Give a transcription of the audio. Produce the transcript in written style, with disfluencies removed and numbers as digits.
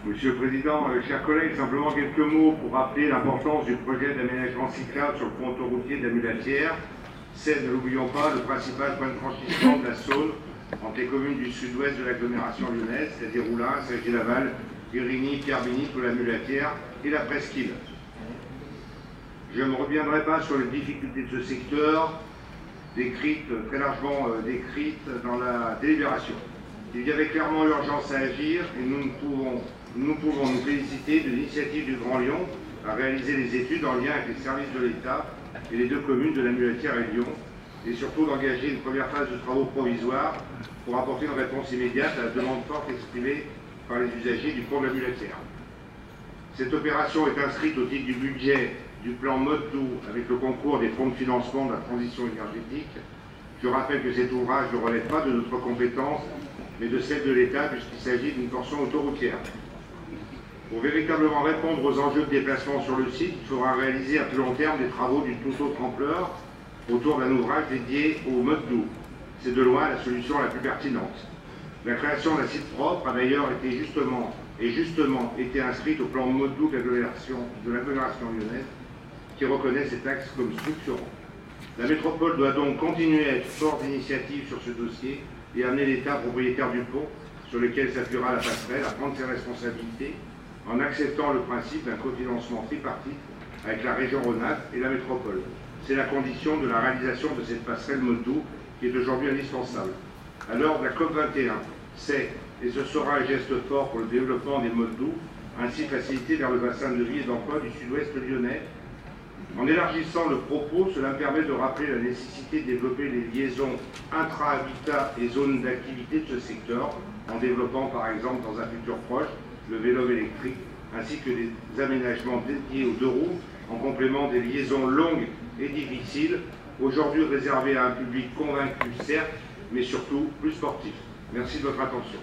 Monsieur le Président, chers collègues, simplement quelques mots pour rappeler l'importance du projet d'aménagement cyclable sur le pont autoroutier de la Mulatière. C'est, ne l'oublions pas, le principal point de franchissement de la Saône entre les communes du sud-ouest de l'agglomération lyonnaise, c'est-à-dire Roulins, Cergy-Laval, Guérigny, Pierre-Bénite ou la Mulatière et la Presqu'île. Je ne reviendrai pas sur les difficultés de ce secteur, très largement décrites dans la délibération. Il y avait clairement urgence à agir et nous pouvons nous féliciter de l'initiative du Grand Lyon à réaliser les études en lien avec les services de l'État et les deux communes de la Mulatière et Lyon, et surtout d'engager une première phase de travaux provisoires pour apporter une réponse immédiate à la demande forte exprimée par les usagers du pont de la Mulatière. Cette opération est inscrite au titre du budget du plan Mode Doux avec le concours des fonds de financement de la transition énergétique. Je rappelle que cet ouvrage ne relève pas de notre compétence, mais de celle de l'État, puisqu'il s'agit d'une portion autoroutière. Pour véritablement répondre aux enjeux de déplacement sur le site, il faudra réaliser à plus long terme des travaux d'une toute autre ampleur autour d'un ouvrage dédié au Mode Doux. C'est de loin la solution la plus pertinente. La création d'un site propre a d'ailleurs été justement été inscrite au plan Mode Doux de l'agglomération lyonnaise, qui reconnaît cet axe comme structurant. La métropole doit donc continuer à être forte d'initiative sur ce dossier et amener l'État propriétaire du pont, sur lequel s'appuiera la passerelle, à prendre ses responsabilités en acceptant le principe d'un cofinancement tripartite avec la région Rhône-Alpes et la métropole. C'est la condition de la réalisation de cette passerelle Mode Doux qui est aujourd'hui indispensable. À l'heure de la COP21, c'est et ce sera un geste fort pour le développement des modes doux, ainsi facilité vers le bassin de vie et d'emploi du sud-ouest lyonnais. En élargissant le propos, cela me permet de rappeler la nécessité de développer les liaisons intra-habitat et zones d'activité de ce secteur, en développant par exemple dans un futur proche le vélo électrique, ainsi que des aménagements dédiés aux deux roues, en complément des liaisons longues et difficiles, aujourd'hui réservées à un public convaincu certes, mais surtout plus sportif. Merci de votre attention.